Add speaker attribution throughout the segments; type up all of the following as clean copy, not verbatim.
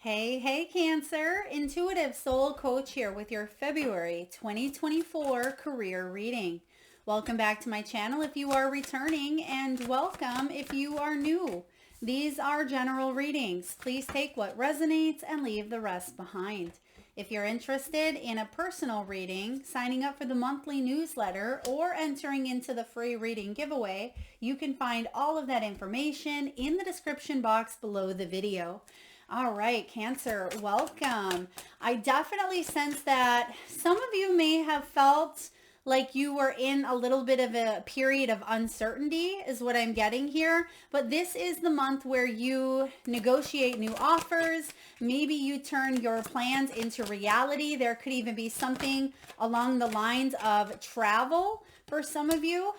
Speaker 1: Hey, Cancer. Intuitive Soul Coach here with your February 2024 career reading. Welcome back to my channel if you are returning, and welcome if you are new. These are general readings. Please take what resonates and leave the rest behind. If you're interested in a personal reading, signing up for the monthly newsletter, or entering into the free reading giveaway, you can find all of that information in the description box below the video. All right, Cancer, welcome. I definitely sense that some of you may have felt like you were in a little bit of a period of uncertainty is what I'm getting here. But this is the month where you negotiate new offers. Maybe you turn your plans into reality. There could even be something along the lines of travel for some of you.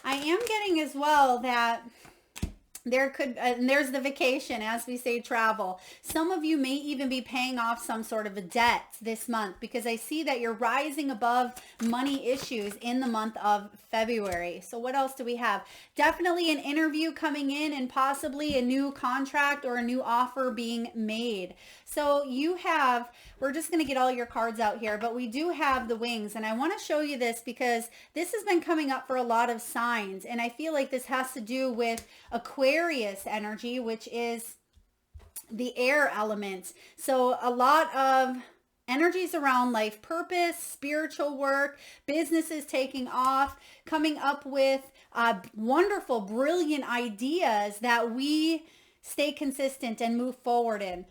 Speaker 1: I am getting as well that there could, and there's the vacation, as we say, travel. Some of you may even be paying off some sort of a debt this month, because I see that you're rising above money issues in the month of February. So what else do we have? Definitely an interview coming in and possibly a new contract or a new offer being made. So you have, we're just going to get all your cards out here, but we do have the wings, and I want to show you this because this has been coming up for a lot of signs, and I feel like this has to do with Aquarius energy, which is the air element. So a lot of energies around life purpose, spiritual work, businesses taking off, coming up with wonderful, brilliant ideas that we stay consistent and move forward in.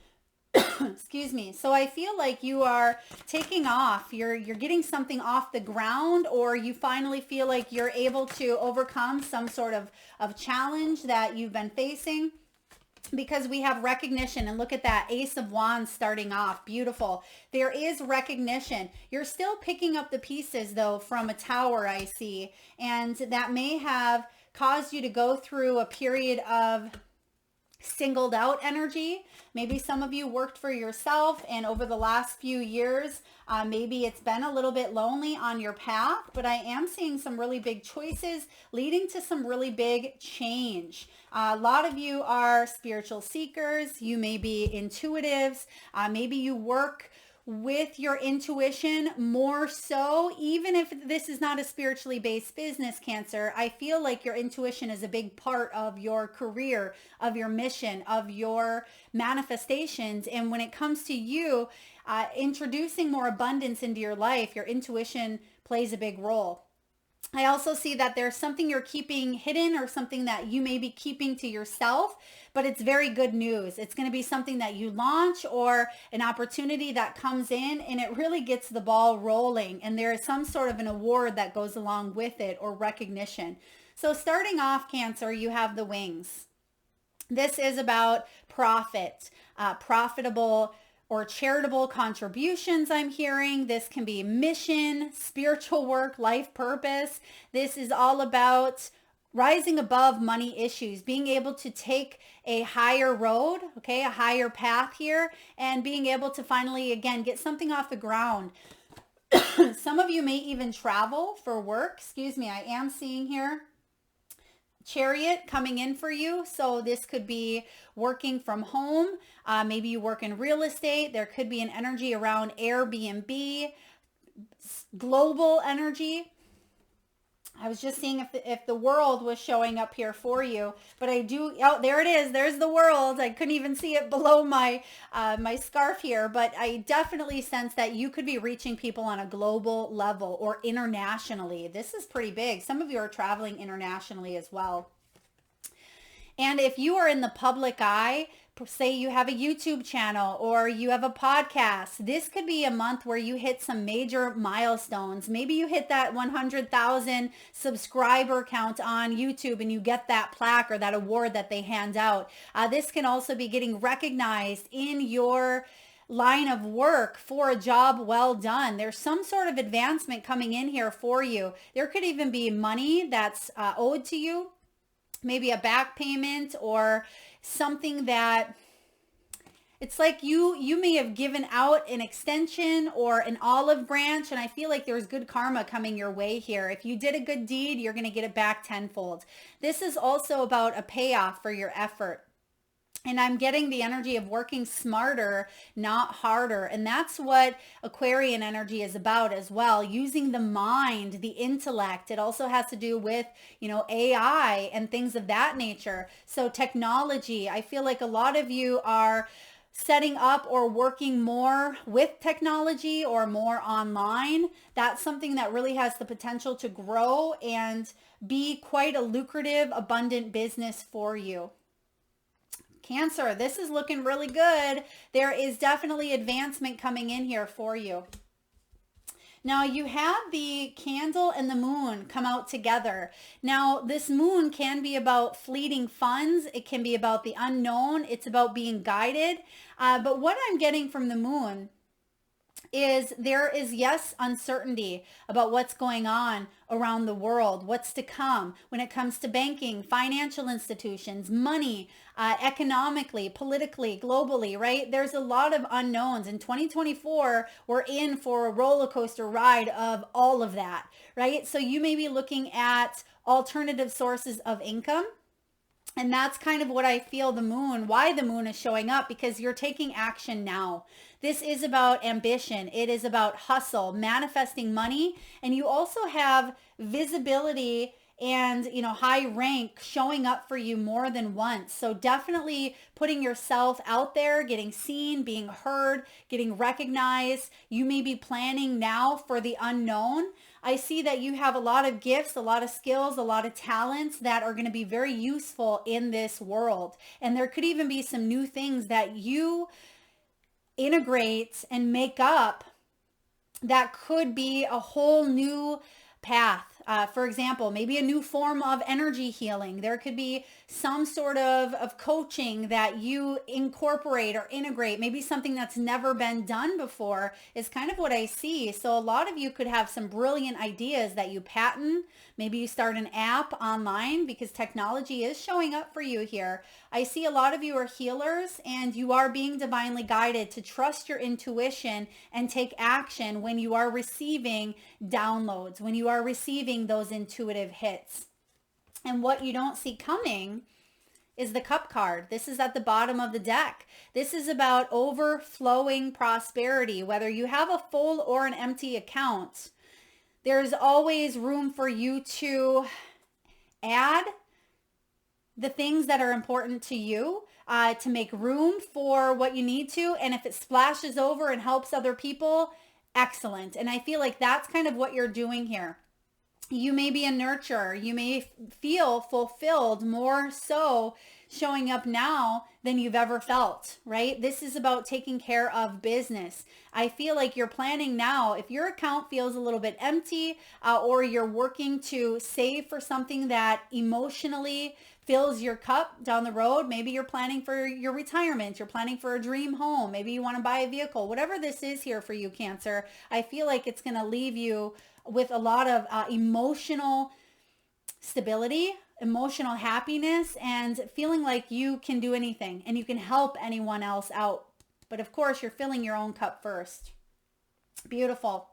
Speaker 1: Excuse me. So I feel like you are taking off. You're getting something off the ground, or you finally feel like you're able to overcome some sort of challenge that you've been facing, because we have recognition. And look at that Ace of Wands starting off. Beautiful. There is recognition. You're still picking up the pieces though from a tower, I see, and that may have caused you to go through a period of singled out energy. Maybe some of you worked for yourself, and over the last few years, maybe it's been a little bit lonely on your path, but I am seeing some really big choices leading to some really big change. A lot of you are spiritual seekers. You may be intuitives. Maybe you work with your intuition more so, even if this is not a spiritually based business, Cancer. I feel like your intuition is a big part of your career, of your mission, of your manifestations. And when it comes to you introducing more abundance into your life, your intuition plays a big role. I also see that there's something you're keeping hidden, or something that you may be keeping to yourself, but it's very good news. It's going to be something that you launch, or an opportunity that comes in, and it really gets the ball rolling, and there is some sort of an award that goes along with it, or recognition. So starting off, Cancer, you have the wings. This is about profit, profitable or charitable contributions. I'm hearing this can be mission, spiritual work, life purpose. This is all about rising above money issues, being able to take a higher road, okay, a higher path here, and being able to finally, again, get something off the ground. Some of you may even travel for work. Excuse me, I am seeing here Chariot coming in for you. So this could be working from home. Maybe you work in real estate. There could be an energy around Airbnb, global energy. I was just seeing if the world was showing up here for you, but I do. Oh, there it is. There's the world. I couldn't even see it below my my scarf here, but I definitely sense that you could be reaching people on a global level or internationally. This is pretty big. Some of you are traveling internationally as well. And if you are in the public eye, say you have a YouTube channel or you have a podcast, this could be a month where you hit some major milestones. Maybe you hit that 100,000 subscriber count on YouTube and you get that plaque or that award that they hand out. This can also be getting recognized in your line of work for a job well done. There's some sort of advancement coming in here for you. There could even be money that's owed to you, maybe a back payment or something that it's like you may have given out an extension or an olive branch, and I feel like there's good karma coming your way here. If you did a good deed, you're going to get it back tenfold. This is also about a payoff for your effort. And I'm getting the energy of working smarter, not harder. And that's what Aquarian energy is about as well. Using the mind, the intellect. It also has to do with, AI and things of that nature. So technology, I feel like a lot of you are setting up or working more with technology or more online. That's something that really has the potential to grow and be quite a lucrative, abundant business for you. Cancer, this is looking really good. There is definitely advancement coming in here for you. Now you have the candle and the moon come out together. Now this moon can be about fleeting funds. It can be about the unknown. It's about being guided. But what I'm getting from the moon is there is, yes, uncertainty about what's going on around the world, what's to come when it comes to banking, financial institutions, money, economically, politically, globally, right? There's a lot of unknowns. In 2024, we're in for a roller coaster ride of all of that, right? So you may be looking at alternative sources of income. And that's kind of what I feel why the moon is showing up, because you're taking action now. This is about ambition. It is about hustle, manifesting money. And you also have visibility and, high rank showing up for you more than once. So definitely putting yourself out there, getting seen, being heard, getting recognized. You may be planning now for the unknown. I see that you have a lot of gifts, a lot of skills, a lot of talents that are going to be very useful in this world. And there could even be some new things that you integrate and make up that could be a whole new path. For example, maybe a new form of energy healing. There could be some sort of coaching that you incorporate or integrate. Maybe something that's never been done before is kind of what I see. So a lot of you could have some brilliant ideas that you patent. Maybe you start an app online, because technology is showing up for you here. I see a lot of you are healers, and you are being divinely guided to trust your intuition and take action when you are receiving downloads, when you are receiving those intuitive hits. And what you don't see coming is the Cup card. This is at the bottom of the deck. This is about overflowing prosperity. Whether you have a full or an empty account, there's always room for you to add the things that are important to you, to make room for what you need to. And if it splashes over and helps other people, excellent. And I feel like that's kind of what you're doing here. You may be a nurturer. You may feel fulfilled more so showing up now than you've ever felt, right? This is about taking care of business. I feel like you're planning now. If your account feels a little bit empty, or you're working to save for something that emotionally fills your cup down the road, maybe you're planning for your retirement, you're planning for a dream home, maybe you want to buy a vehicle, whatever this is here for you, Cancer, I feel like it's going to leave you with a lot of emotional stability, emotional happiness, and feeling like you can do anything and you can help anyone else out. But of course, you're filling your own cup first. Beautiful.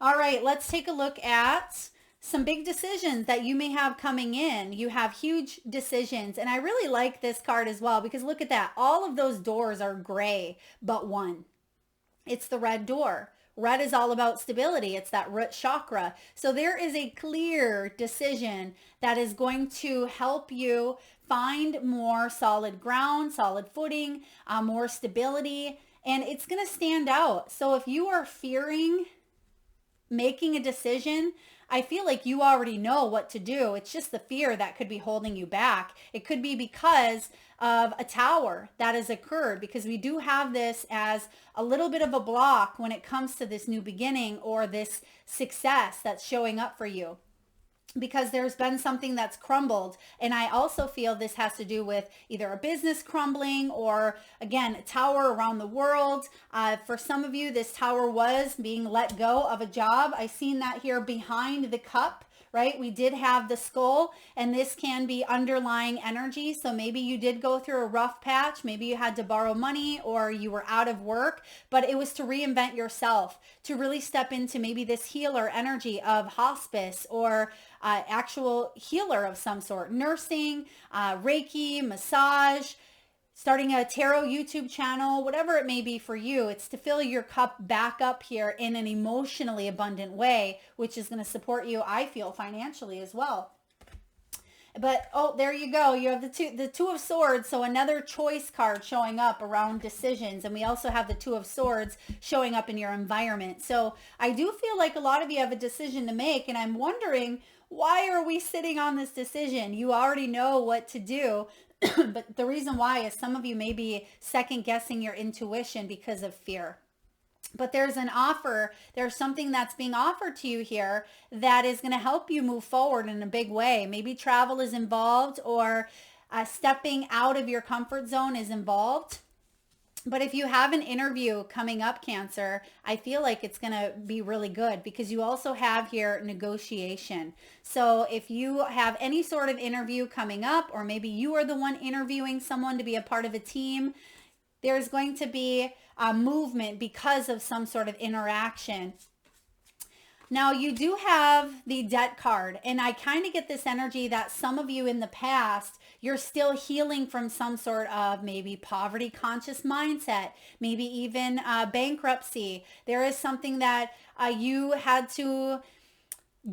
Speaker 1: All right, let's take a look at some big decisions that you may have coming in. You have huge decisions. And I really like this card as well, because look at that. All of those doors are gray, but one. It's the red door. Red is all about stability. It's that root chakra. So there is a clear decision that is going to help you find more solid ground, solid footing, more stability, and it's going to stand out. So if you are fearing making a decision, I feel like you already know what to do. It's just the fear that could be holding you back. It could be because of a tower that has occurred, because we do have this as a little bit of a block when it comes to this new beginning or this success that's showing up for you, because there's been something that's crumbled. And I also feel this has to do with either a business crumbling or, again, a tower around the world. For some of you, this tower was being let go of a job. I seen that here behind the cup, right? We did have the skull, and this can be underlying energy. So maybe you did go through a rough patch. Maybe you had to borrow money or you were out of work, but it was to reinvent yourself, to really step into maybe this healer energy of hospice or actual healer of some sort, nursing, Reiki, massage, starting a tarot YouTube channel, whatever it may be for you. It's to fill your cup back up here in an emotionally abundant way, which is going to support you, I feel, financially as well. But, oh, there you go. You have the two of swords. So another choice card showing up around decisions. And we also have the two of swords showing up in your environment. So I do feel like a lot of you have a decision to make. And I'm wondering, why are we sitting on this decision? You already know what to do. But the reason why is some of you may be second guessing your intuition because of fear. But there's an offer, there's something that's being offered to you here that is going to help you move forward in a big way. Maybe travel is involved, or stepping out of your comfort zone is involved. But if you have an interview coming up, Cancer, I feel like it's going to be really good because you also have here negotiation. So if you have any sort of interview coming up, or maybe you are the one interviewing someone to be a part of a team, there's going to be a movement because of some sort of interaction. Now you do have the debt card, and I kind of get this energy that some of you in the past, you're still healing from some sort of maybe poverty conscious mindset, maybe even bankruptcy. There is something that you had to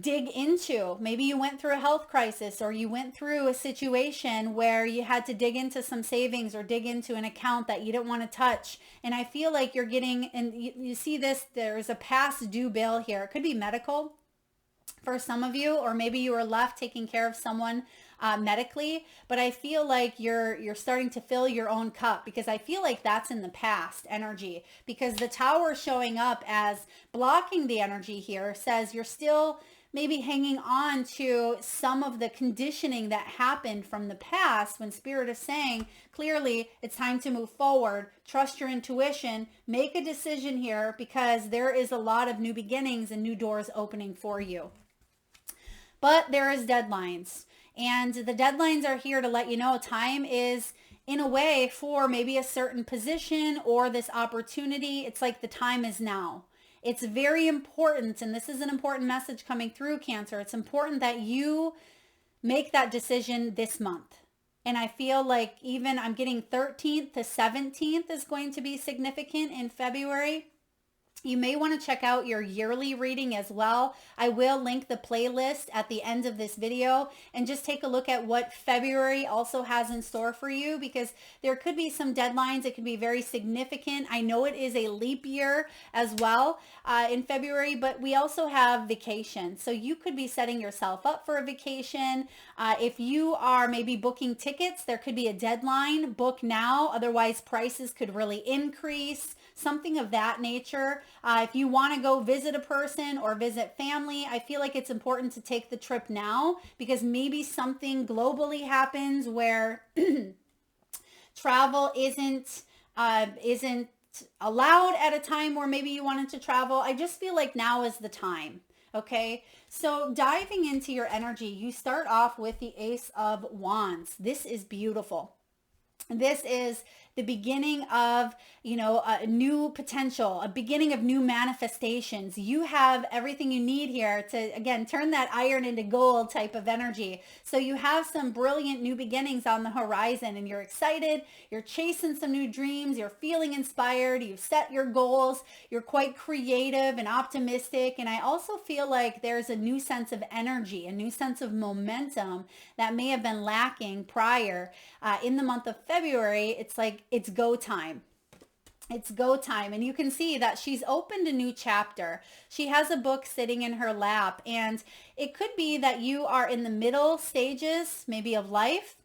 Speaker 1: dig into. Maybe you went through a health crisis, or you went through a situation where you had to dig into some savings or dig into an account that you didn't want to touch. And I feel like you're getting, and you see this, there's a past due bill here. It could be medical for some of you, or maybe you were left taking care of someone medically, but I feel like you're starting to fill your own cup, because I feel like that's in the past energy, because the tower showing up as blocking the energy here says you're still maybe hanging on to some of the conditioning that happened from the past, when Spirit is saying clearly it's time to move forward, trust your intuition, make a decision here, because there is a lot of new beginnings and new doors opening for you. But there is deadlines, and the deadlines are here to let you know time is in a way for maybe a certain position or this opportunity. It's like the time is now. It's very important, and this is an important message coming through, Cancer. It's important that you make that decision this month. And I feel like even I'm getting 13th to 17th is going to be significant in February. You may want to check out your yearly reading as well. I will link the playlist at the end of this video, and just take a look at what February also has in store for you, because there could be some deadlines. It could be very significant. I know it is a leap year as well in February, but we also have vacation. So you could be setting yourself up for a vacation. If you are maybe booking tickets, there could be a deadline. Book now, otherwise prices could really increase. Something of that nature. If you want to go visit a person or visit family, I feel like it's important to take the trip now, because maybe something globally happens where travel isn't allowed at a time where maybe you wanted to travel. I just feel like now is the time. Okay, so diving into your energy, you start off with the Ace of Wands. This is beautiful. This is the beginning of, a new potential, a beginning of new manifestations. You have everything you need here to, again, turn that iron into gold type of energy. So you have some brilliant new beginnings on the horizon, and you're excited. You're chasing some new dreams. You're feeling inspired. You've set your goals. You're quite creative and optimistic. And I also feel like there's a new sense of energy, a new sense of momentum that may have been lacking prior. In the month of February, it's like it's go time. It's go time. And you can see that she's opened a new chapter. She has a book sitting in her lap, and it could be that you are in the middle stages maybe of life,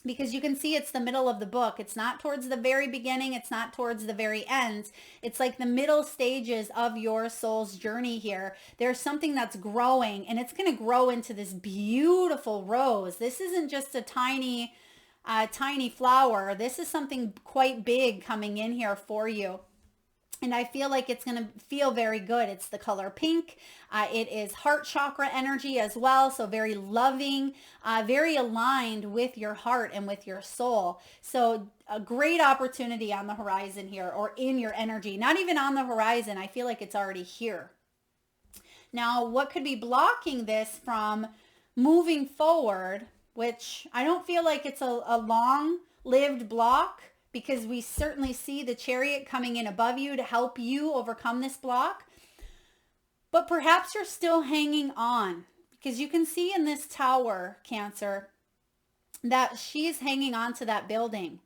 Speaker 1: because you can see it's the middle of the book. It's not towards the very beginning. It's not towards the very end. It's like the middle stages of your soul's journey here. There's something that's growing, and it's going to grow into this beautiful rose. This isn't just a tiny flower. This is something quite big coming in here for you. And I feel like it's going to feel very good. It's the color pink. It is heart chakra energy as well. So very loving, very aligned with your heart and with your soul. So a great opportunity on the horizon here, or in your energy. Not even on the horizon. I feel like it's already here. Now, what could be blocking this from moving forward, which I don't feel like it's a long short-lived block, because we certainly see the Chariot coming in above you to help you overcome this block. But perhaps you're still hanging on, because you can see in this tower, Cancer, that she's hanging on to that building.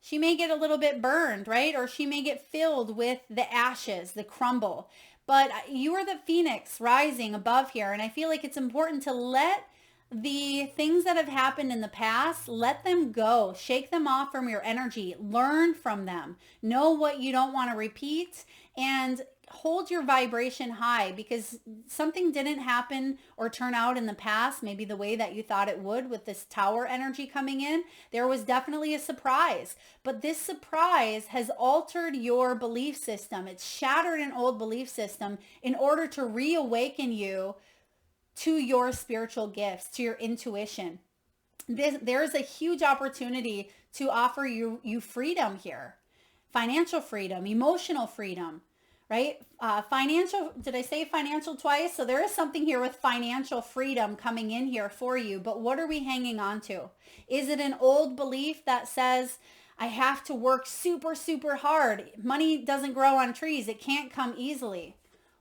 Speaker 1: She may get a little bit burned, right? Or she may get filled with the ashes, the crumble. But you are the phoenix rising above here. And I feel like it's important to let the things that have happened in the past, let them go. Shake them off from your energy. Learn from them. Know what you don't want to repeat. And hold your vibration high, because something didn't happen or turn out in the past maybe the way that you thought it would with this tower energy coming in. There was definitely a surprise, but this surprise has altered your belief system. It's shattered an old belief system in order to reawaken you to your spiritual gifts, to your intuition. There's a huge opportunity to offer you freedom here. Financial freedom, emotional freedom, right? Financial, did I say financial twice? So there is something here with financial freedom coming in here for you, but what are we hanging on to? Is it an old belief that says, I have to work super, super hard. Money doesn't grow on trees. It can't come easily.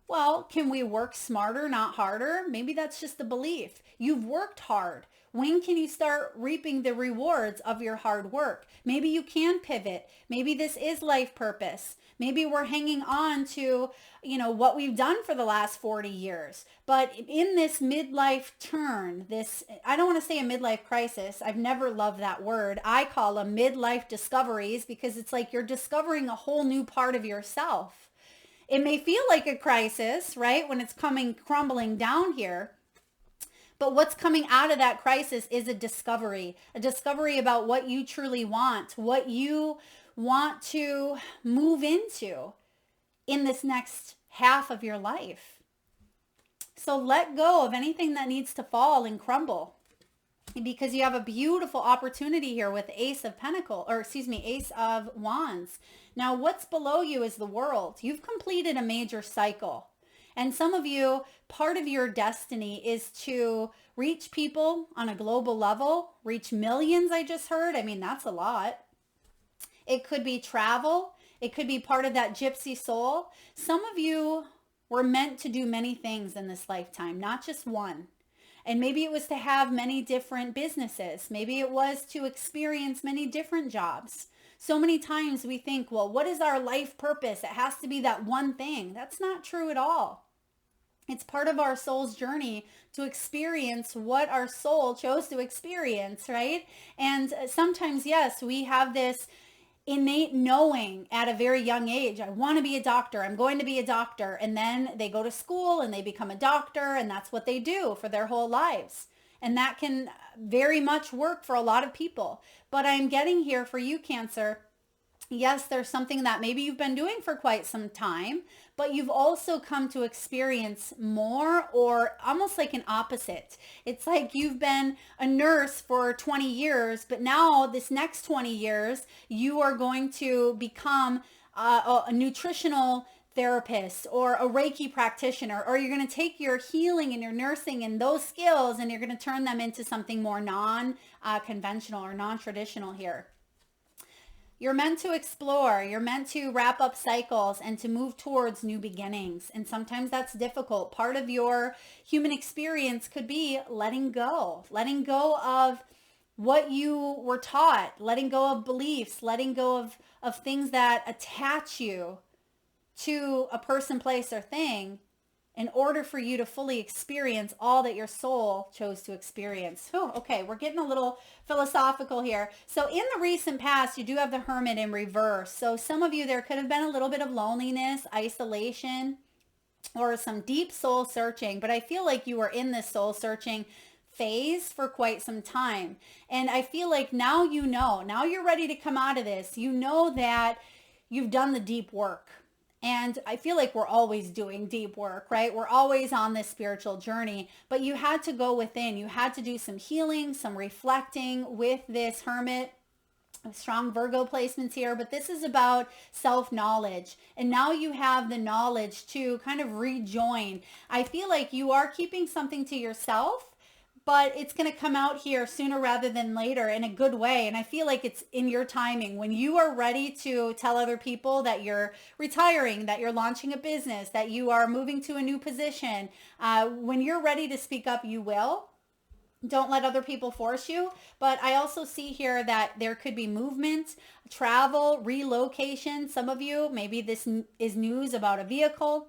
Speaker 1: Well, can we work smarter, not harder? Maybe that's just the belief. You've worked hard. When can you start reaping the rewards of your hard work? Maybe you can pivot. Maybe this is life purpose. Maybe we're hanging on to, what we've done for the last 40 years. But in this midlife turn, I don't want to say a midlife crisis. I've never loved that word. I call them midlife discoveries, because it's like you're discovering a whole new part of yourself. It may feel like a crisis, right? When it's crumbling down here. But what's coming out of that crisis is a discovery about what you truly want, what you want to move into in this next half of your life. So let go of anything that needs to fall and crumble, because you have a beautiful opportunity here with Ace of Wands. Now, what's below you is the World. You've completed a major cycle. And some of you, part of your destiny is to reach people on a global level, reach millions, I just heard. I mean, that's a lot. It could be travel. It could be part of that gypsy soul. Some of you were meant to do many things in this lifetime, not just one. And maybe it was to have many different businesses. Maybe it was to experience many different jobs. So many times we think, well, what is our life purpose? It has to be that one thing. That's not true at all. It's part of our soul's journey to experience what our soul chose to experience, right? And sometimes, yes, we have this innate knowing at a very young age. I want to be a doctor. I'm going to be a doctor. And then they go to school and they become a doctor, and that's what they do for their whole lives. And that can very much work for a lot of people. But I'm getting here for you, Cancer. Yes, there's something that maybe you've been doing for quite some time, but you've also come to experience more, or almost like an opposite. It's like you've been a nurse for 20 years, but now this next 20 years, you are going to become a nutritional therapist or a Reiki practitioner, or you're going to take your healing and your nursing and those skills and you're going to turn them into something more non-conventional or non-traditional here. You're meant to explore. You're meant to wrap up cycles and to move towards new beginnings. And sometimes that's difficult. Part of your human experience could be letting go of what you were taught, letting go of beliefs, letting go of things that attach you to a person, place, or thing, in order for you to fully experience all that your soul chose to experience. Oh, okay, we're getting a little philosophical here. So in the recent past, you do have the Hermit in reverse. So some of you, there could have been a little bit of loneliness, isolation, or some deep soul searching. But I feel like you were in this soul searching phase for quite some time. And I feel like now now you're ready to come out of this. You know that you've done the deep work. And I feel like we're always doing deep work, right? We're always on this spiritual journey, but you had to go within. You had to do some healing, some reflecting with this Hermit. Strong Virgo placements here, but this is about self-knowledge. And now you have the knowledge to kind of rejoin. I feel like you are keeping something to yourself, but it's going to come out here sooner rather than later in a good way. And I feel like it's in your timing. When you are ready to tell other people that you're retiring, that you're launching a business, that you are moving to a new position, when you're ready to speak up, you will. Don't let other people force you. But I also see here that there could be movement, travel, relocation. Some of you, maybe this is news about a vehicle,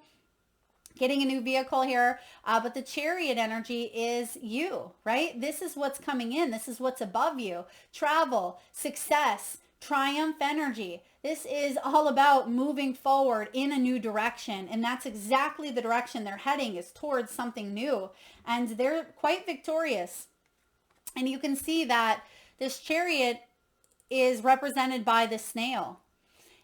Speaker 1: getting a new vehicle here. But the Chariot energy is you, right? This is what's coming in. This is what's above you. Travel, success, triumph energy. This is all about moving forward in a new direction. And that's exactly the direction they're heading, is towards something new. And they're quite victorious. And you can see that this Chariot is represented by the snail.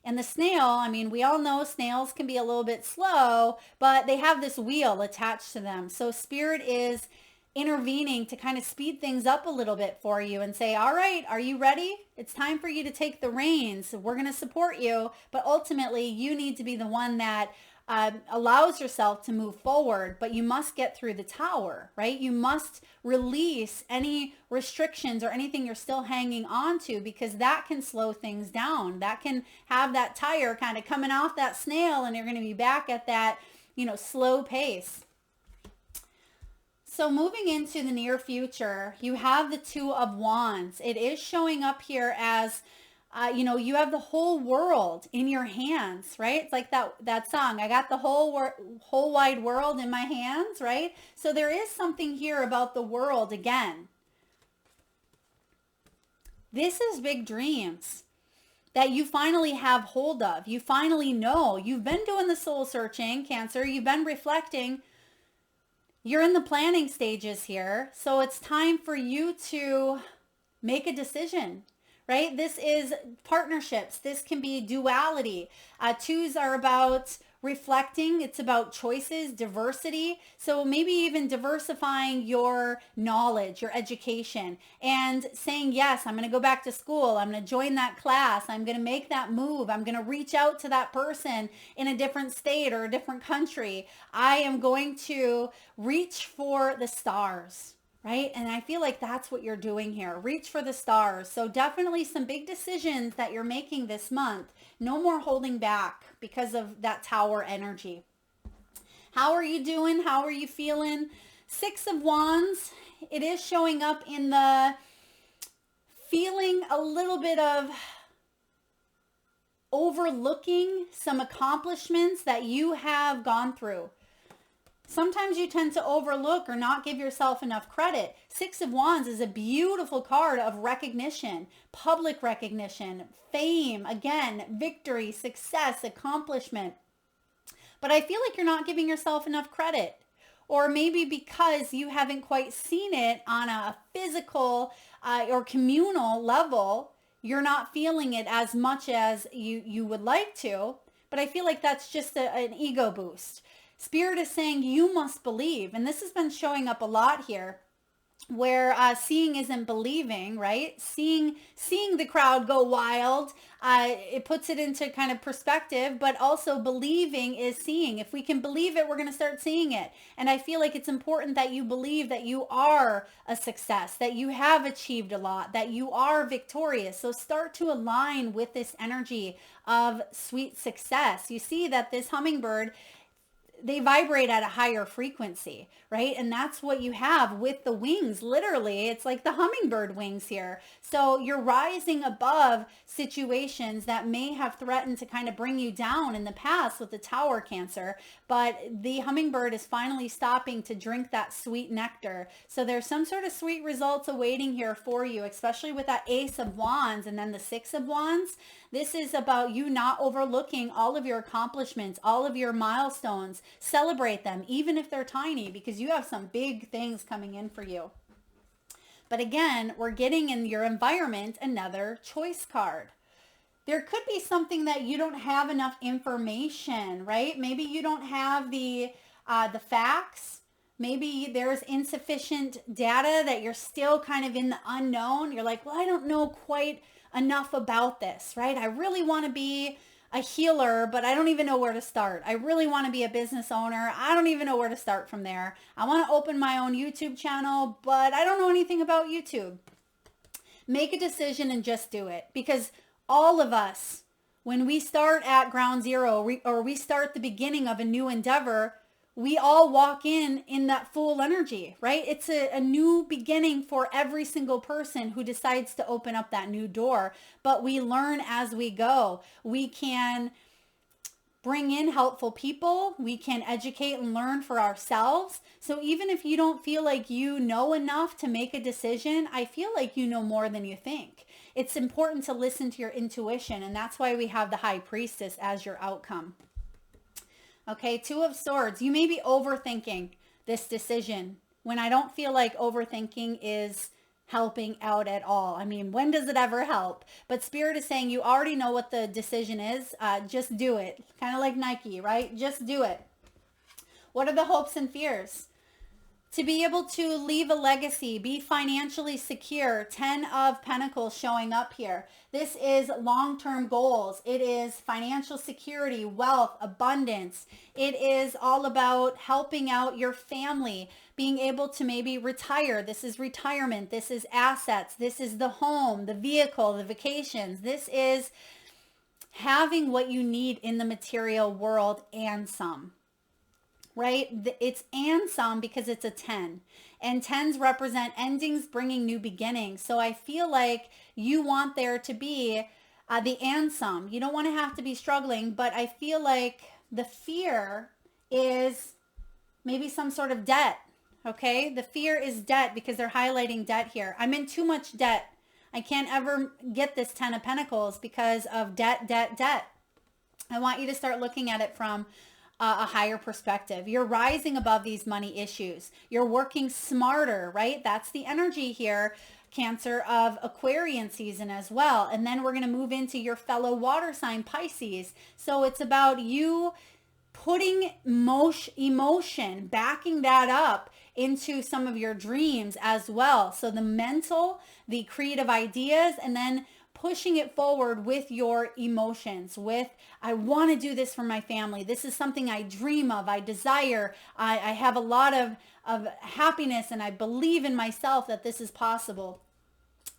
Speaker 1: And the snail, I mean, we all know snails can be a little bit slow, but they have this wheel attached to them. So Spirit is intervening to kind of speed things up a little bit for you and say, all right, are you ready? It's time for you to take the reins. We're going to support you, but ultimately you need to be the one that allows yourself to move forward, but you must get through the tower, right? You must release any restrictions or anything you're still hanging on to, because that can slow things down. That can have that tire kind of coming off that snail, and you're going to be back at that, slow pace. So moving into the near future, you have the Two of Wands. It is showing up here as you have the whole world in your hands, right? It's like that song, I got the whole wide world in my hands, right? So there is something here about the world again. This is big dreams that you finally have hold of. You finally know. You've been doing the soul searching, Cancer. You've been reflecting. You're in the planning stages here. So it's time for you to make a decision. Right? This is partnerships. This can be duality. Twos are about reflecting. It's about choices, diversity. So maybe even diversifying your knowledge, your education, and saying, yes, I'm going to go back to school. I'm going to join that class. I'm going to make that move. I'm going to reach out to that person in a different state or a different country. I am going to reach for the stars. Right? And I feel like that's what you're doing here. Reach for the stars. So definitely some big decisions that you're making this month. No more holding back because of that tower energy. How are you doing? How are you feeling? Six of Wands. It is showing up in the feeling a little bit of overlooking some accomplishments that you have gone through. Sometimes you tend to overlook or not give yourself enough credit. Six of Wands is a beautiful card of recognition, public recognition, fame, again, victory, success, accomplishment. But I feel like you're not giving yourself enough credit. Or maybe because you haven't quite seen it on a physical or communal level, you're not feeling it as much as you would like to. But I feel like that's just an ego boost. Spirit is saying you must believe. And this has been showing up a lot here, where seeing isn't believing, right? Seeing the crowd go wild, it puts it into kind of perspective, but also believing is seeing. If we can believe it, we're going to start seeing it. And I feel like it's important that you believe that you are a success, that you have achieved a lot, that you are victorious. So start to align with this energy of sweet success. You see that this hummingbird, they vibrate at a higher frequency, right? And that's what you have with the wings. Literally, it's like the hummingbird wings here. So you're rising above situations that may have threatened to kind of bring you down in the past with the Tower, Cancer. But the hummingbird is finally stopping to drink that sweet nectar. So there's some sort of sweet results awaiting here for you, especially with that Ace of Wands and then the Six of Wands. This is about you not overlooking all of your accomplishments, all of your milestones. Celebrate them, even if they're tiny, because you have some big things coming in for you. But again, we're getting in your environment another choice card. There could be something that you don't have enough information, right? Maybe you don't have the facts. Maybe there's insufficient data that you're still kind of in the unknown. You're like, well, I don't know quite enough about this, right? I really want to be a healer, but I don't even know where to start. I really want to be a business owner. I don't even know where to start from there. I want to open my own YouTube channel, but I don't know anything about YouTube. Make a decision and just do it, because all of us, when we start at ground zero or we start the beginning of a new endeavor, we all walk in that full energy, right? It's a new beginning for every single person who decides to open up that new door. But we learn as we go. We can bring in helpful people. We can educate and learn for ourselves. So even if you don't feel like you know enough to make a decision, I feel like you know more than you think. It's important to listen to your intuition, and that's why we have the High Priestess as your outcome. Okay, Two of Swords. You may be overthinking this decision when I don't feel like overthinking is helping out at all. I mean, when does it ever help? But Spirit is saying you already know what the decision is. Just do it. Kind of like Nike, right? Just do it. What are the hopes and fears? To be able to leave a legacy, be financially secure. 10 of Pentacles showing up here. This is long-term goals. It is financial security, wealth, abundance. It is all about helping out your family, being able to maybe retire. This is retirement. This is assets. This is the home, the vehicle, the vacations. This is having what you need in the material world and some. Right? It's and some because it's a 10. And 10s represent endings, bringing new beginnings. So I feel like you want there to be the and some. You don't want to have to be struggling, but I feel like the fear is maybe some sort of debt. Okay? The fear is debt because they're highlighting debt here. I'm in too much debt. I can't ever get this 10 of Pentacles because of debt, debt, debt. I want you to start looking at it from a higher perspective. You're rising above these money issues. You're working smarter, right? That's the energy here, Cancer, of Aquarian season as well. And then we're going to move into your fellow water sign, Pisces. So it's about you putting emotion, backing that up into some of your dreams as well. So the mental, the creative ideas, and then pushing it forward with your emotions, with, I want to do this for my family. This is something I dream of, I desire. I have a lot of happiness, and I believe in myself that this is possible.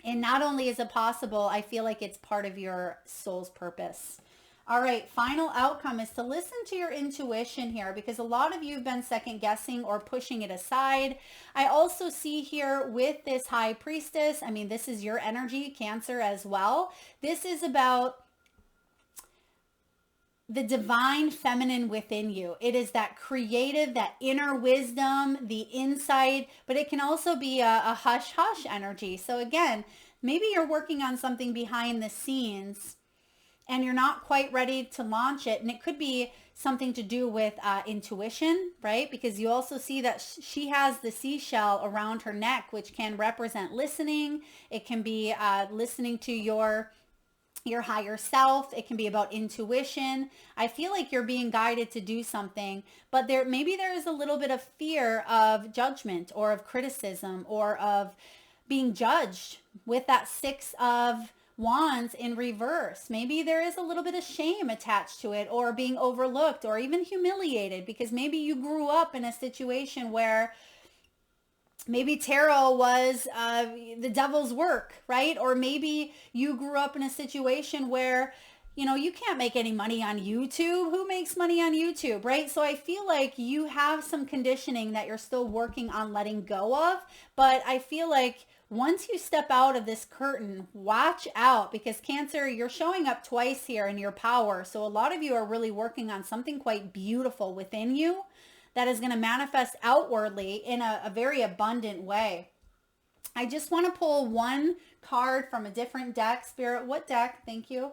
Speaker 1: And not only is it possible, I feel like it's part of your soul's purpose. All right, final outcome is to listen to your intuition here, because a lot of you have been second guessing or pushing it aside. I also see here with this High Priestess, I mean, this is your energy, Cancer, as well. This is about the divine feminine within you. It is that creative, that inner wisdom, the insight, but it can also be a hush-hush energy. So again, maybe you're working on something behind the scenes and you're not quite ready to launch it. And it could be something to do with intuition, right? Because you also see that she has the seashell around her neck, which can represent listening. It can be listening to your higher self. It can be about intuition. I feel like you're being guided to do something, but maybe there is a little bit of fear of judgment or of criticism or of being judged with that 6 of Wands in reverse. Maybe there is a little bit of shame attached to it, or being overlooked, or even humiliated, because maybe you grew up in a situation where maybe tarot was the devil's work, right? Or maybe you grew up in a situation where, you know, you can't make any money on YouTube. Who makes money on YouTube, right? So I feel like you have some conditioning that you're still working on letting go of. But I feel like once you step out of this curtain, watch out, because Cancer, you're showing up twice here in your power. So a lot of you are really working on something quite beautiful within you that is going to manifest outwardly in a very abundant way. I just want to pull one card from a different deck. Spirit, what deck? Thank you.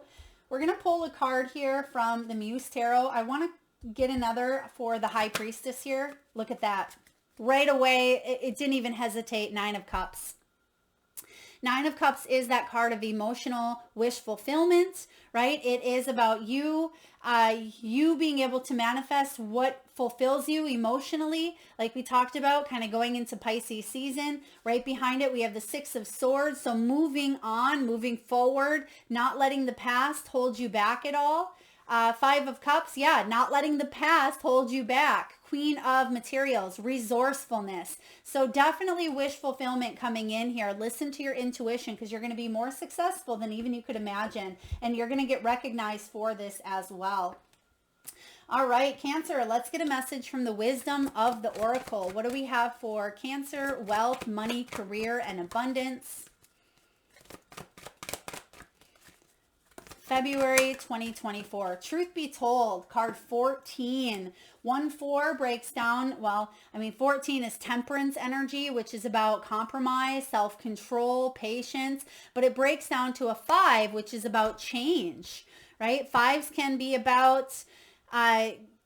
Speaker 1: We're going to pull a card here from the Muse Tarot. I want to get another for the High Priestess here. Look at that. Right away, it didn't even hesitate. 9 of Cups. 9 of Cups is that card of emotional wish fulfillment, right? It is about you, you being able to manifest what fulfills you emotionally, like we talked about, kind of going into Pisces season. Right behind it, we have the 6 of Swords. So moving on, moving forward, not letting the past hold you back at all. Five of Cups, yeah, not letting the past hold you back. Queen of Materials, resourcefulness. So definitely wish fulfillment coming in here. Listen to your intuition because you're going to be more successful than even you could imagine. And you're going to get recognized for this as well. All right, Cancer, let's get a message from the wisdom of the Oracle. What do we have for Cancer, wealth, money, career, and abundance? February 2024. Truth be told, card 14. 1-4 breaks down, 14 is temperance energy, which is about compromise, self-control, patience, but it breaks down to a 5, which is about change, right? 5s can be about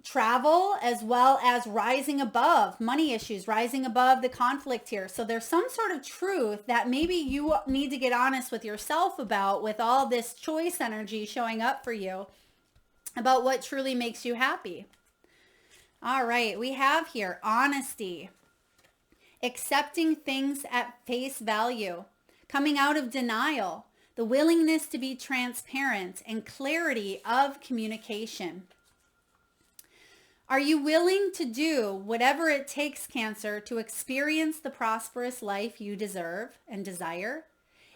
Speaker 1: travel as well as rising above money issues, rising above the conflict here. So there's some sort of truth that maybe you need to get honest with yourself about, with all this choice energy showing up for you, about what truly makes you happy. All right, we have here honesty, accepting things at face value, coming out of denial, the willingness to be transparent, and clarity of communication. Are you willing to do whatever it takes, Cancer, to experience the prosperous life you deserve and desire?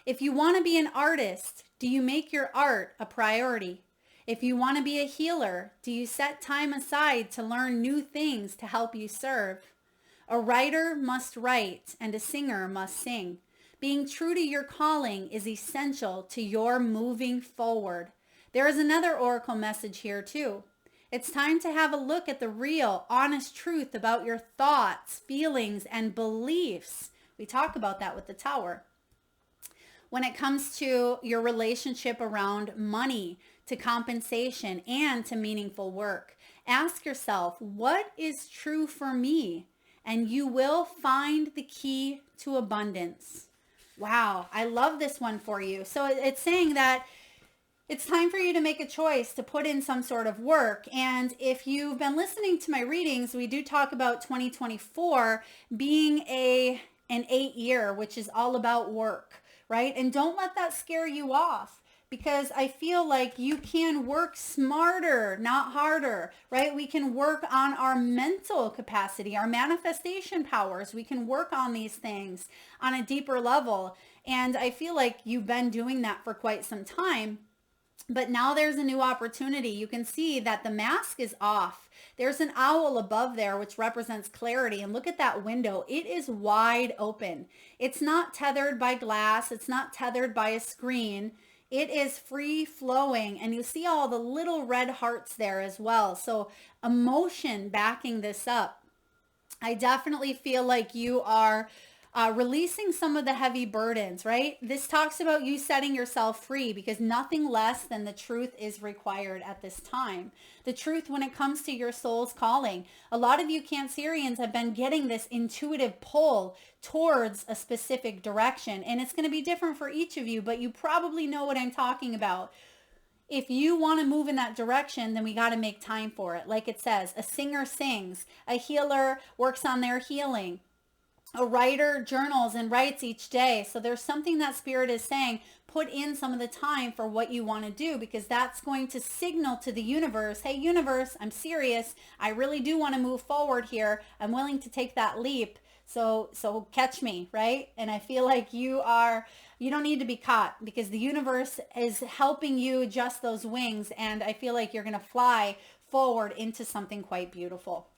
Speaker 1: If you want to be an artist, do you make your art a priority? If you want to be a healer, do you set time aside to learn new things to help you serve? A writer must write and a singer must sing. Being true to your calling is essential to your moving forward. There is another oracle message here too. It's time to have a look at the real, honest truth about your thoughts, feelings, and beliefs. We talk about that with the Tower. When it comes to your relationship around money, to compensation, and to meaningful work, ask yourself, what is true for me? And you will find the key to abundance. Wow, I love this one for you. So it's saying that it's time for you to make a choice to put in some sort of work. And if you've been listening to my readings, we do talk about 2024 being an 8 year, which is all about work, right? And don't let that scare you off, because I feel like you can work smarter, not harder, right? We can work on our mental capacity, our manifestation powers. We can work on these things on a deeper level. And I feel like you've been doing that for quite some time. But now there's a new opportunity. You can see that the mask is off. There's an owl above there, which represents clarity. And look at that window. It is wide open. It's not tethered by glass. It's not tethered by a screen. It is free flowing. And you see all the little red hearts there as well. So emotion backing this up. I definitely feel like you are releasing some of the heavy burdens, right? This talks about you setting yourself free, because nothing less than the truth is required at this time. The truth when it comes to your soul's calling. A lot of you Cancerians have been getting this intuitive pull towards a specific direction, and it's going to be different for each of you, but you probably know what I'm talking about. If you want to move in that direction, then we got to make time for it. Like it says, a singer sings, a healer works on their healing. A writer journals and writes each day. So there's something that Spirit is saying, put in some of the time for what you want to do, because that's going to signal to the universe, hey universe, I'm serious. I really do want to move forward here. I'm willing to take that leap. So catch me, right? And I feel like you don't need to be caught, because the universe is helping you adjust those wings. And I feel like you're going to fly forward into something quite beautiful.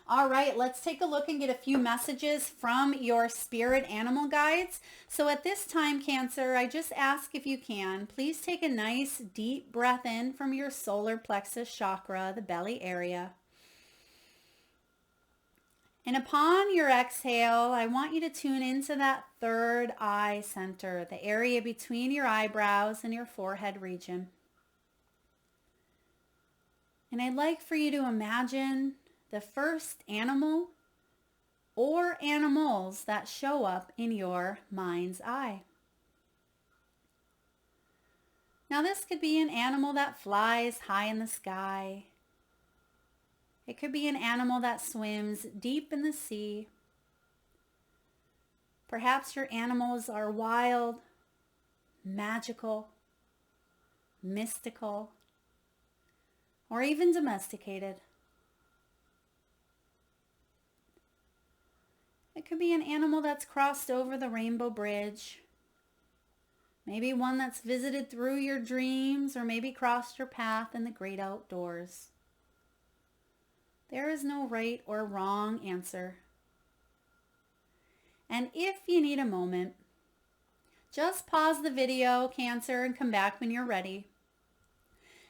Speaker 1: All right, let's take a look and get a few messages from your spirit animal guides. So at this time, Cancer, I just ask if you can, please take a nice deep breath in from your solar plexus chakra, the belly area. And upon your exhale, I want you to tune into that third eye center, the area between your eyebrows and your forehead region. And I'd like for you to imagine the first animal or animals that show up in your mind's eye. Now this could be an animal that flies high in the sky. It could be an animal that swims deep in the sea. Perhaps your animals are wild, magical, mystical, or even domesticated. It could be an animal that's crossed over the rainbow bridge. Maybe one that's visited through your dreams, or maybe crossed your path in the great outdoors. There is no right or wrong answer. And if you need a moment, just pause the video, Cancer, and come back when you're ready.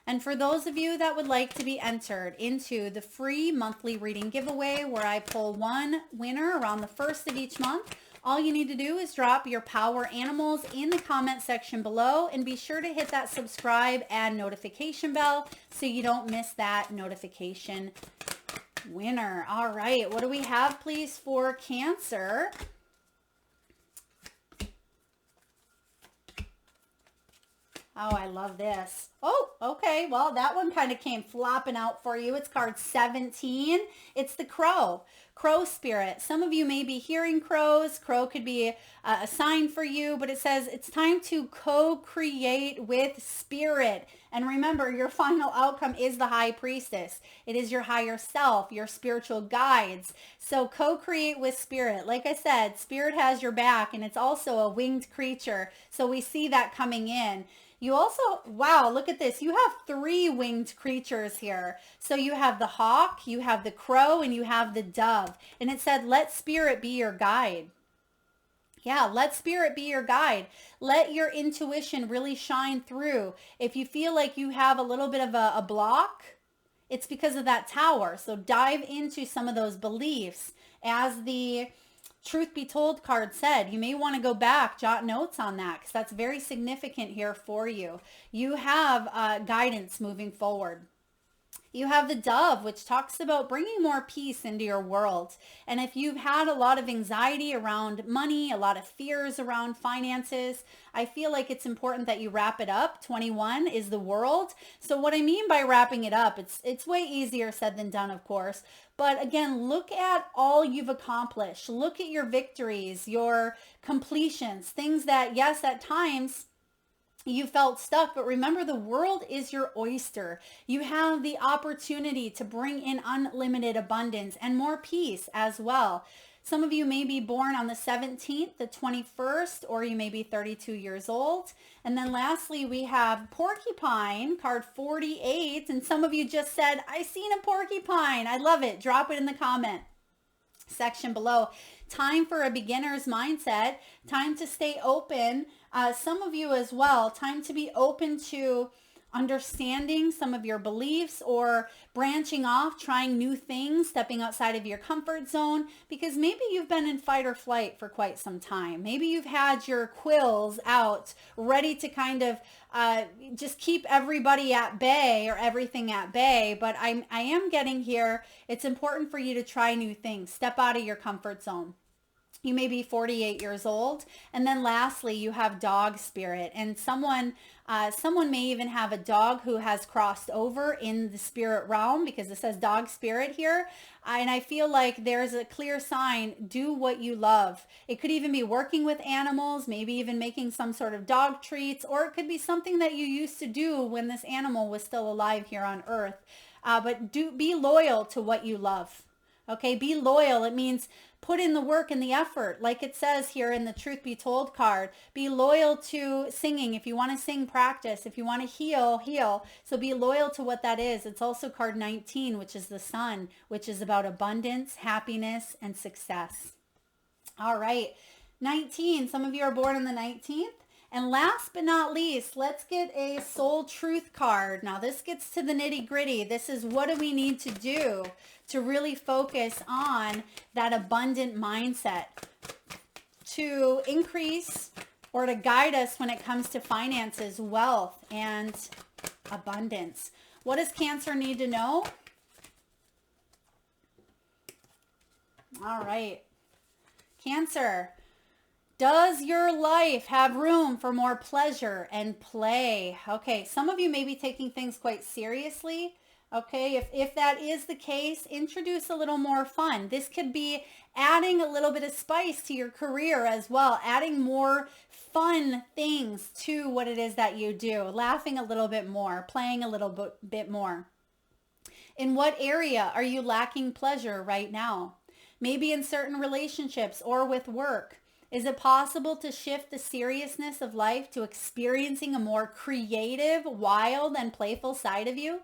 Speaker 1: And for those of you that would like to be entered into the free monthly reading giveaway where I pull one winner around the first of each month, all you need to do is drop your power animals in the comment section below, and be sure to hit that subscribe and notification bell so you don't miss that notification winner. All right, what do we have, please, for Cancer? Oh, I love this. Oh, okay. Well, that one kind of came flopping out for you. It's card 17. It's the crow. Crow spirit. Some of you may be hearing crows. Crow could be a sign for you, but it says it's time to co-create with spirit. And remember, your final outcome is the high priestess. It is your higher self, your spiritual guides. So co-create with spirit. Like I said, spirit has your back, and it's also a winged creature. So we see that coming in. You also, wow, look at this. You have 3 winged creatures here. So you have the hawk, you have the crow, and you have the dove. And it said, let spirit be your guide. Yeah, let spirit be your guide. Let your intuition really shine through. If you feel like you have a little bit of a block, it's because of that tower. So dive into some of those beliefs. As the Truth Be Told card said, you may want to go back, jot notes on that, because that's very significant here for you. You have guidance moving forward. You have the dove, which talks about bringing more peace into your world. And if you've had a lot of anxiety around money, a lot of fears around finances, I feel like it's important that you wrap it up. 21 is the world. So what I mean by wrapping it up, it's way easier said than done, of course. But again, look at all you've accomplished. Look at your victories, your completions, things that, yes, at times you felt stuck, but remember, the world is your oyster. You have the opportunity to bring in unlimited abundance and more peace as well. Some of you may be born on the 17th, the 21st, or you may be 32 years old. And then lastly, we have porcupine, card 48. And some of you just said, I seen a porcupine. I love it. Drop it in the comment section below. Time for a beginner's mindset. Time to stay open. Some of you as well, time to be open to understanding some of your beliefs or branching off, trying new things, stepping outside of your comfort zone, because maybe you've been in fight or flight for quite some time. Maybe you've had your quills out ready to kind of just keep everybody at bay or everything at bay. But I am getting here, it's important for you to try new things, step out of your comfort zone. You may be 48 years old. And then lastly, you have dog spirit, and someone may even have a dog who has crossed over in the spirit realm, because it says dog spirit here. And I feel like there's a clear sign, do what you love. It could even be working with animals, maybe even making some sort of dog treats, or it could be something that you used to do when this animal was still alive here on earth. But be loyal to what you love. Okay, be loyal. It means put in the work and the effort. Like it says here in the Truth Be Told card, be loyal to singing. If you want to sing, practice. If you want to heal, heal. So be loyal to what that is. It's also card 19, which is the sun, which is about abundance, happiness, and success. All right, 19. Some of you are born on the 19th. And last but not least, let's get a soul truth card. Now this gets to the nitty gritty. This is what do we need to do to really focus on that abundant mindset to increase or to guide us when it comes to finances, wealth, and abundance. What does Cancer need to know? All right. Cancer. Does your life have room for more pleasure and play? Okay, some of you may be taking things quite seriously. Okay, if that is the case, introduce a little more fun. This could be adding a little bit of spice to your career as well, adding more fun things to what it is that you do, laughing a little bit more, playing a little bit more. In what area are you lacking pleasure right now? Maybe in certain relationships or with work. Is it possible to shift the seriousness of life to experiencing a more creative, wild, and playful side of you?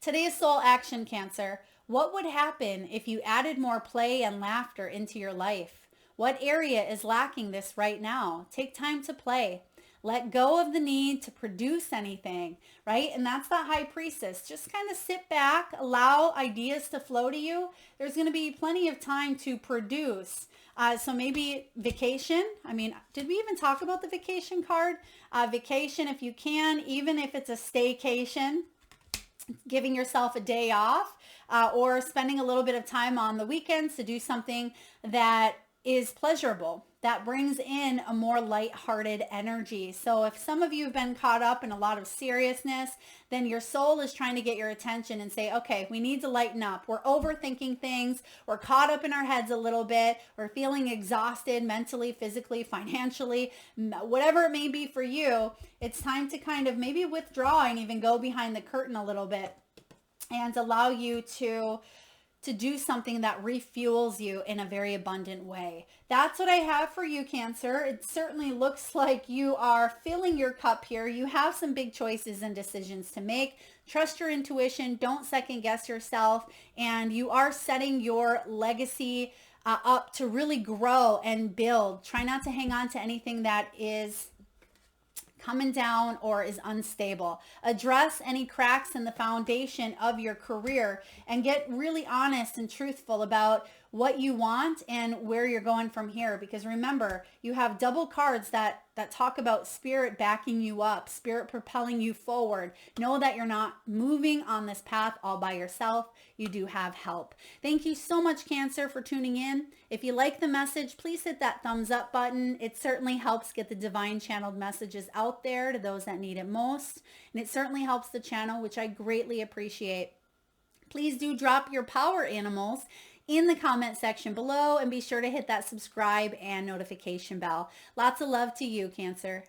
Speaker 1: Today's soul action, Cancer. What would happen if you added more play and laughter into your life? What area is lacking this right now? Take time to play. Let go of the need to produce anything, right? And that's that high priestess. Just kind of sit back, allow ideas to flow to you. There's going to be plenty of time to produce. So maybe vacation. I mean, did we even talk about the vacation card? Vacation, if you can, even if it's a staycation, giving yourself a day off, or spending a little bit of time on the weekends to do something that is pleasurable, that brings in a more lighthearted energy. So if some of you have been caught up in a lot of seriousness, then your soul is trying to get your attention and say, okay, we need to lighten up. We're overthinking things. We're caught up in our heads a little bit. We're feeling exhausted mentally, physically, financially, whatever it may be for you. It's time to kind of maybe withdraw and even go behind the curtain a little bit and allow you to do something that refuels you in a very abundant way. That's what I have for you, Cancer. It certainly looks like you are filling your cup here. You have some big choices and decisions to make. Trust your intuition. Don't second guess yourself. And you are setting your legacy up to really grow and build. Try not to hang on to anything that is coming down or is unstable. Address any cracks in the foundation of your career and get really honest and truthful about what you want and where you're going from here. Because remember, you have double cards that talk about spirit backing you up, spirit propelling you forward. Know that you're not moving on this path all by yourself. You do have help. Thank you so much, Cancer, for tuning in. If you like the message, please hit that thumbs up button. It certainly helps get the divine channeled messages out there to those that need it most. And it certainly helps the channel, which I greatly appreciate. Please do drop your power animals in the comment section below and be sure to hit that subscribe and notification bell. Lots of love to you, Cancer.